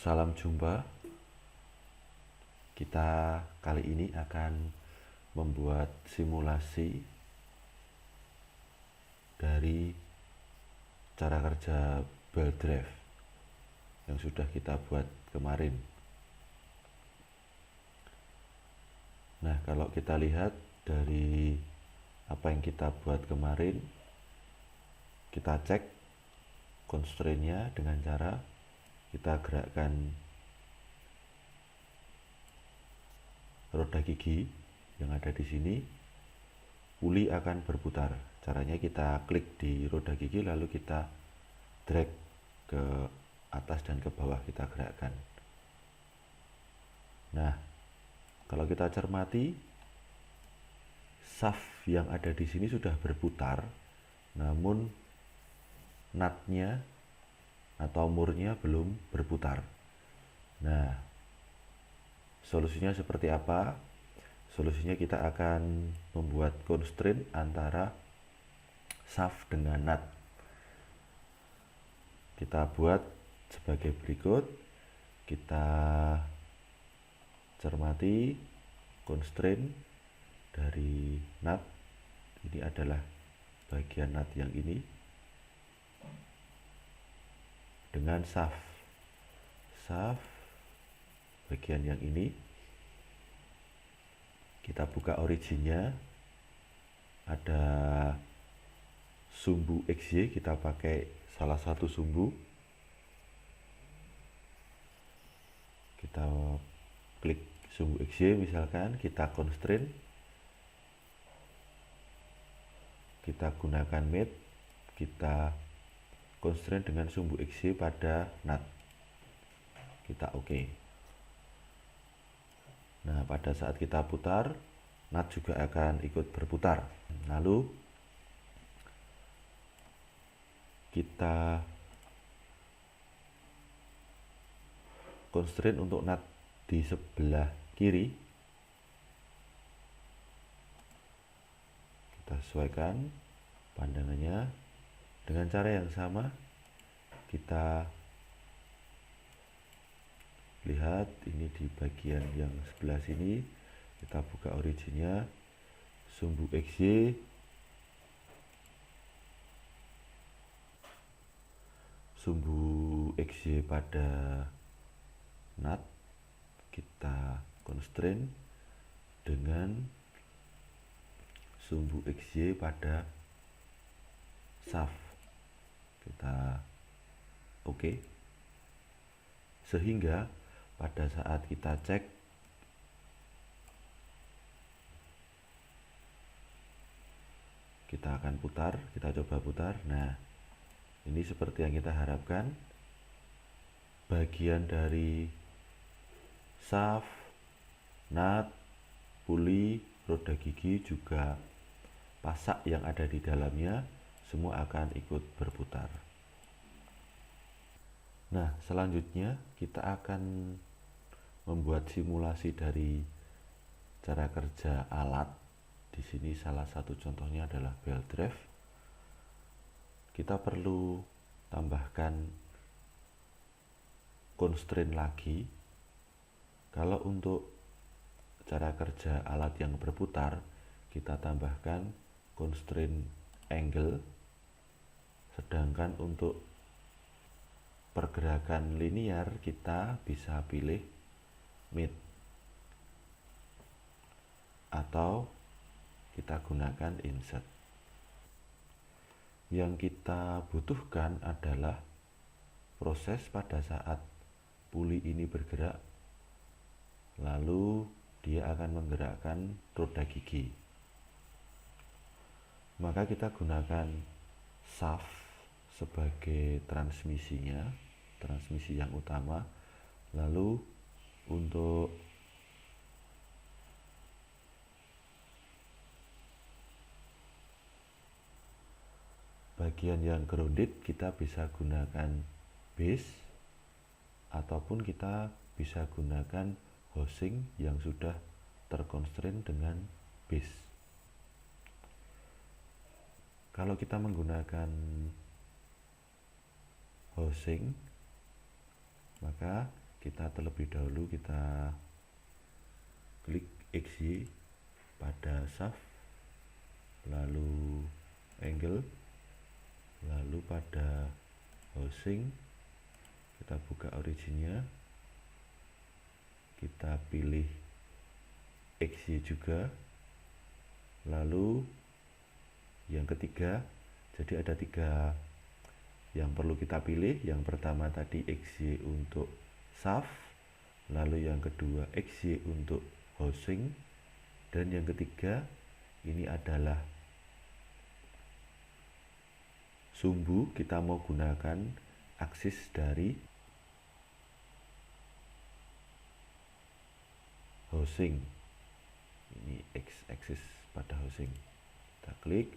Salam jumpa. Kita kali ini akan membuat simulasi dari cara kerja belt drive yang sudah kita buat kemarin. Nah, kalau kita lihat dari apa yang kita buat kemarin, kita cek constraint-nya dengan cara kita gerakkan roda gigi yang ada di sini. Puli akan berputar. Caranya kita klik di roda gigi lalu kita drag ke atas dan ke bawah, kita gerakkan. Nah, kalau kita cermati, shaft yang ada di sini sudah berputar, namun nutnya atau murnya belum berputar. Nah, solusinya seperti apa? Solusinya kita akan membuat constraint antara shaft dengan nut. Kita buat sebagai berikut. Kita cermati constraint dari nut. Ini adalah bagian nut yang ini dengan shaft bagian yang ini. Kita buka originnya, ada sumbu XY, kita pakai salah satu sumbu. Kita klik sumbu XY misalkan, kita constraint, kita gunakan mate, kita constraint dengan sumbu XY pada nut. Kita oke. Nah, pada saat kita putar, nut juga akan ikut berputar. Lalu kita constraint untuk nut di sebelah kiri. Kita sesuaikan pandangannya dengan cara yang sama. Kita lihat ini di bagian yang sebelah sini, kita buka originnya, sumbu XY, pada nut, kita constraint dengan sumbu XY pada shaft. Kita oke. Sehingga pada saat kita cek kita akan putar, kita coba putar. Nah, ini seperti yang kita harapkan. Bagian dari shaft, nut, puli, roda gigi juga pasak yang ada di dalamnya semua akan ikut berputar. Nah, selanjutnya kita akan membuat simulasi dari cara kerja alat. Di sini salah satu contohnya adalah belt drive. Kita perlu tambahkan constraint lagi. Kalau untuk cara kerja alat yang berputar, kita tambahkan constraint angle. Sedangkan untuk pergerakan linear kita bisa pilih mid atau kita gunakan insert. Yang kita butuhkan adalah proses pada saat puli ini bergerak, lalu dia akan menggerakkan roda gigi. Maka kita gunakan shaft sebagai transmisinya, transmisi yang utama. Lalu untuk bagian yang grounded kita bisa gunakan base ataupun kita bisa gunakan housing yang sudah terconstraint dengan base. Kalau kita menggunakan housing, maka kita terlebih dahulu kita klik XY pada shaft, lalu angle, lalu pada housing kita buka originnya, kita pilih XY juga, lalu yang ketiga, jadi ada 3 yang perlu kita pilih. Yang pertama tadi XY untuk shaft, lalu yang kedua XY untuk housing, dan yang ketiga ini adalah sumbu. Kita mau gunakan aksis dari housing, ini X aksis pada housing, kita klik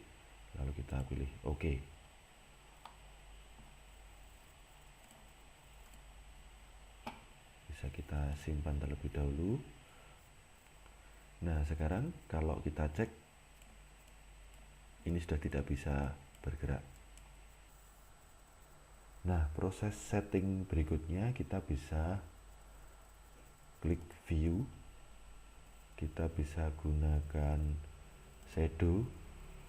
lalu kita pilih OK. Bisa kita simpan terlebih dahulu. Nah, sekarang kalau kita cek, ini sudah tidak bisa bergerak. Nah, proses setting berikutnya kita bisa klik view, kita bisa gunakan shadow,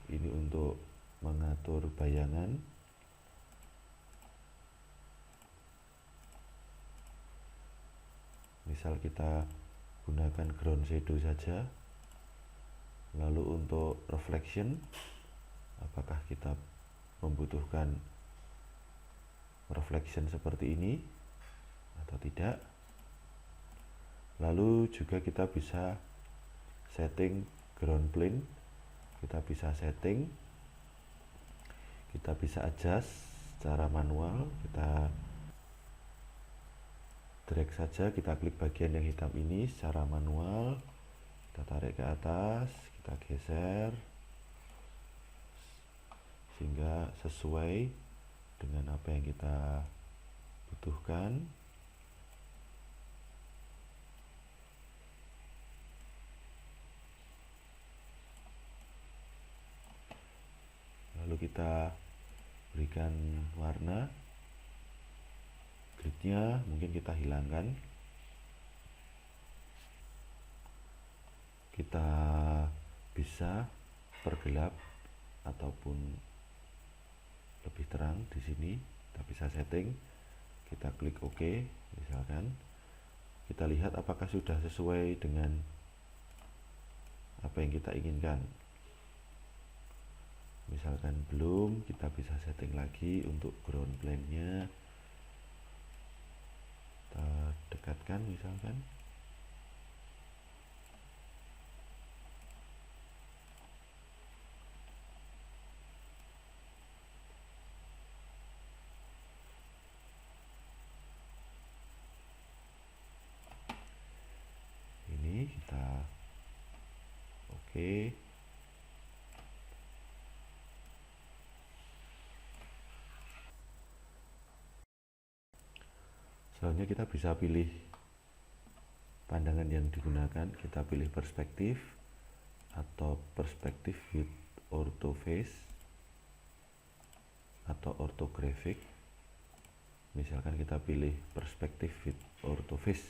ini untuk mengatur bayangan. Misal kita gunakan ground shadow saja. Lalu untuk reflection, apakah kita membutuhkan reflection seperti ini atau tidak. Lalu juga kita bisa setting ground plane, kita bisa setting, kita bisa adjust secara manual. Kita drag saja, kita klik bagian yang hitam ini secara manual, kita tarik ke atas, kita geser sehingga sesuai dengan apa yang kita butuhkan. Lalu kita berikan warna, gridnya mungkin kita hilangkan, kita bisa pergelap ataupun lebih terang. Di sini kita bisa setting, kita klik OK. Misalkan kita lihat apakah sudah sesuai dengan apa yang kita inginkan. Misalkan belum, kita bisa setting lagi untuk ground plane-nya, kita dekatkan misalkan. Ini kita oke. Selanjutnya kita bisa pilih pandangan yang digunakan, kita pilih perspektif atau perspektif with ortho face atau orthographic. Misalkan kita pilih perspektif with ortho face.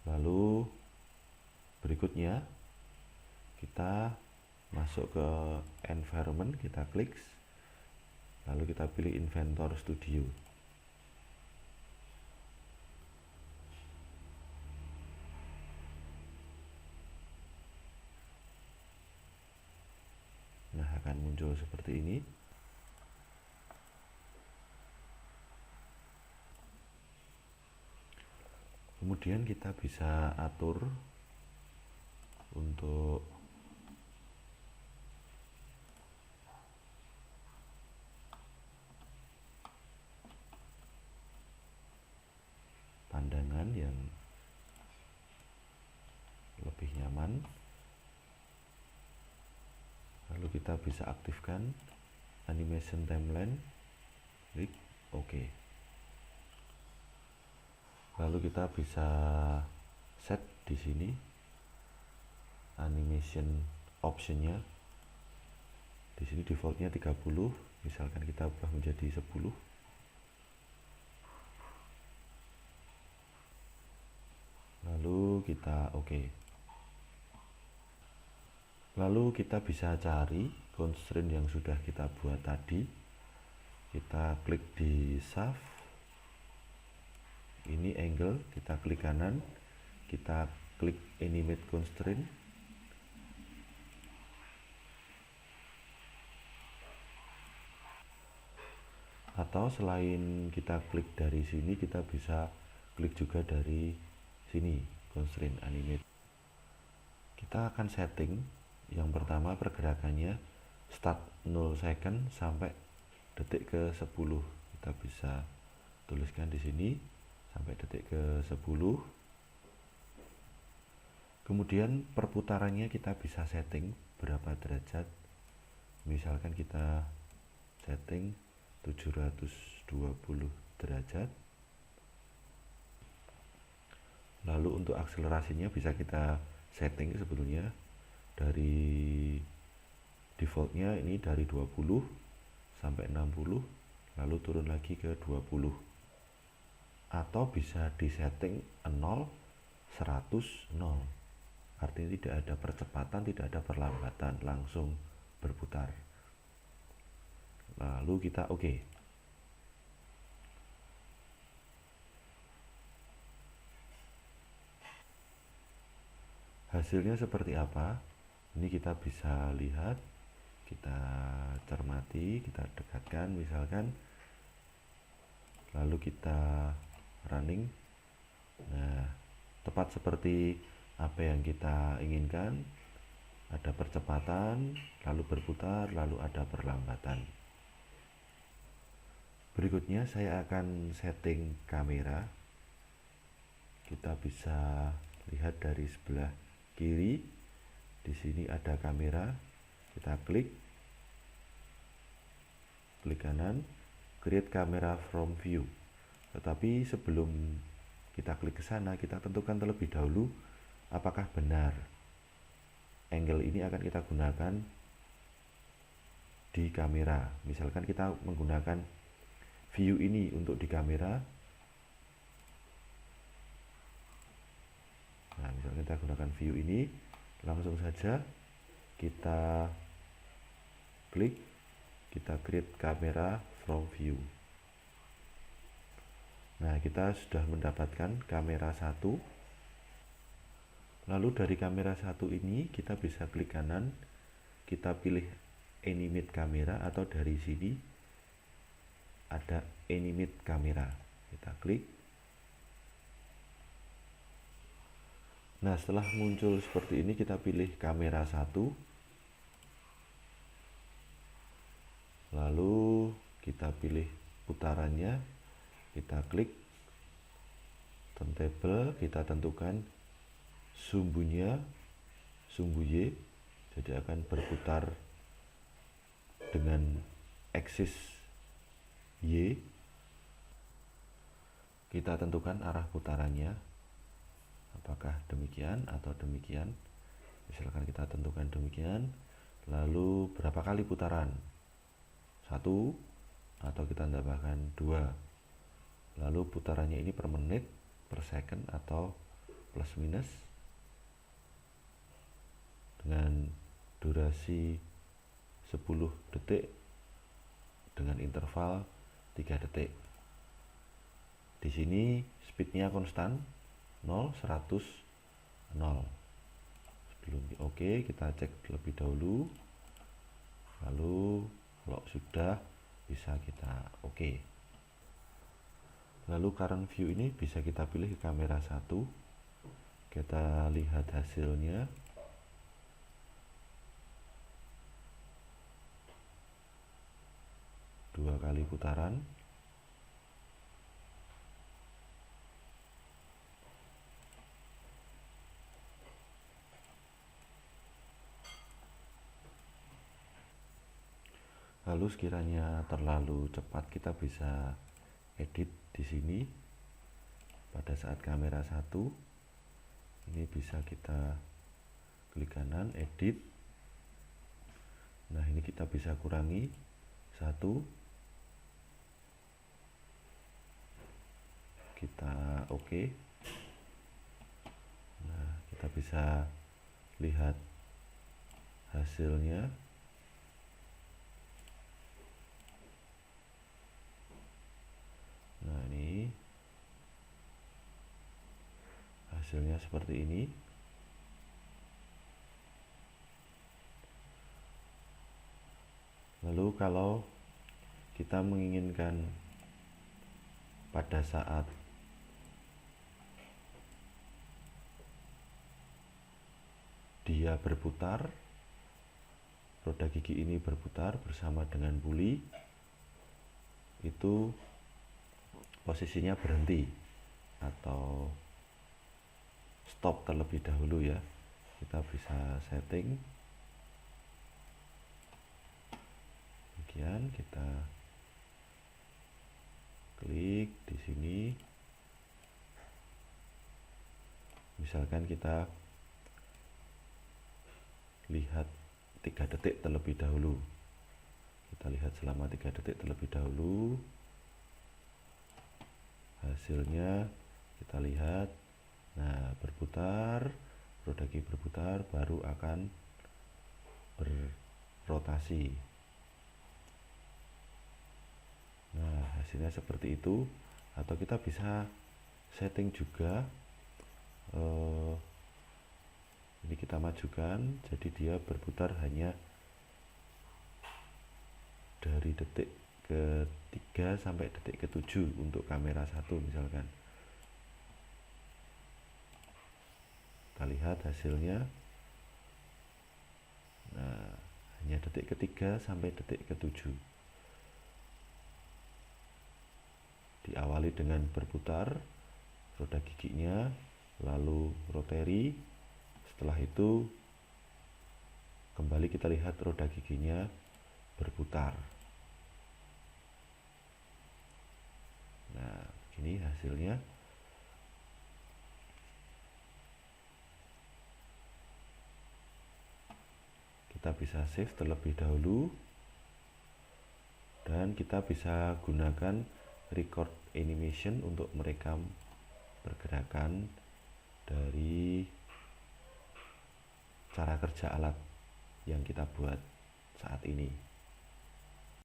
Lalu berikutnya kita masuk ke environment, kita klik, lalu kita pilih Inventor Studio. Nah, akan muncul seperti ini. Kemudian kita bisa atur untuk pandangan yang lebih nyaman. Lalu kita bisa aktifkan animation timeline, klik OK. Lalu kita bisa set di sini animation optionnya. Di sini defaultnya 30, misalkan kita ubah menjadi 10. kita oke. Lalu kita bisa cari constraint yang sudah kita buat tadi. Kita klik di shaft, ini angle, kita klik kanan, kita klik animate constraint, atau selain kita klik dari sini, kita bisa klik juga dari sini, constraint animate. Kita akan setting yang pertama pergerakannya start 0 second sampai detik ke 10. Kita bisa tuliskan di sini sampai detik ke 10. Kemudian perputarannya kita bisa setting berapa derajat. Misalkan kita setting 720 derajat. Lalu untuk akselerasinya bisa kita setting sebetulnya dari defaultnya ini dari 20 sampai 60, lalu turun lagi ke 20, atau bisa disetting 0, 100, 0. Artinya tidak ada percepatan, tidak ada perlambatan, langsung berputar. Lalu kita oke. Hasilnya seperti apa? Ini kita bisa lihat, kita cermati, kita dekatkan misalkan, lalu kita running. Nah, tepat seperti apa yang kita inginkan, ada percepatan, lalu berputar, lalu ada perlambatan. Berikutnya saya akan setting kamera. Kita bisa lihat dari sebelah kiri. Di sini ada kamera, kita klik kanan, create camera from view. Tetapi sebelum kita klik ke sana, kita tentukan terlebih dahulu apakah benar angle ini akan kita gunakan di kamera. Misalkan kita menggunakan view ini untuk di kamera. Nah, misalkan kita gunakan view ini, langsung saja kita klik, kita create kamera from view. Nah, kita sudah mendapatkan kamera 1. Lalu dari kamera 1 ini kita bisa klik kanan, kita pilih animate kamera, atau dari sini ada animate kamera, kita klik. Nah, setelah muncul seperti ini, kita pilih kamera 1, lalu kita pilih putarannya, kita klik turntable, kita tentukan sumbunya, sumbu Y, jadi akan berputar dengan aksis Y. Kita tentukan arah putarannya, apakah demikian atau demikian. Misalkan kita tentukan demikian, lalu berapa kali putaran, 1, atau kita tambahkan 2. Lalu putarannya ini per menit, per second, atau plus minus, dengan durasi 10 detik dengan interval 3 detik. Di sini speednya konstan 0, 100, 0. Sebelum oke, kita cek terlebih dahulu. Lalu kalau sudah, bisa kita oke. Lalu current view ini bisa kita pilih ke kamera 1. Kita lihat hasilnya. Dua kali putaran. Lalu sekiranya terlalu cepat, kita bisa edit di sini. Pada saat kamera 1 ini bisa kita klik kanan, edit. Nah, ini kita bisa kurangi 1. Kita oke. Nah, kita bisa lihat hasilnya. Nah, ini hasilnya seperti ini. Lalu kalau kita menginginkan pada saat dia berputar, roda gigi ini berputar bersama dengan buli, itu posisinya berhenti atau stop terlebih dahulu ya. Kita bisa setting. Kemudian kita klik di sini. Misalkan kita lihat 3 detik terlebih dahulu. Kita lihat selama 3 detik terlebih dahulu. Hasilnya kita lihat. Nah, berputar, roda gigi berputar, baru akan berrotasi. Nah, hasilnya seperti itu. Atau kita bisa setting juga, ini kita majukan, jadi dia berputar hanya dari detik ke-3 sampai detik ke-7 untuk kamera 1 misalkan. Kita lihat hasilnya. Nah, hanya detik ke-3 sampai detik ke-7. Diawali dengan berputar roda giginya, lalu rotary. Setelah itu kembali kita lihat roda giginya berputar. Nah, ini hasilnya. Kita bisa save terlebih dahulu, dan kita bisa gunakan record animation untuk merekam pergerakan dari cara kerja alat yang kita buat saat ini.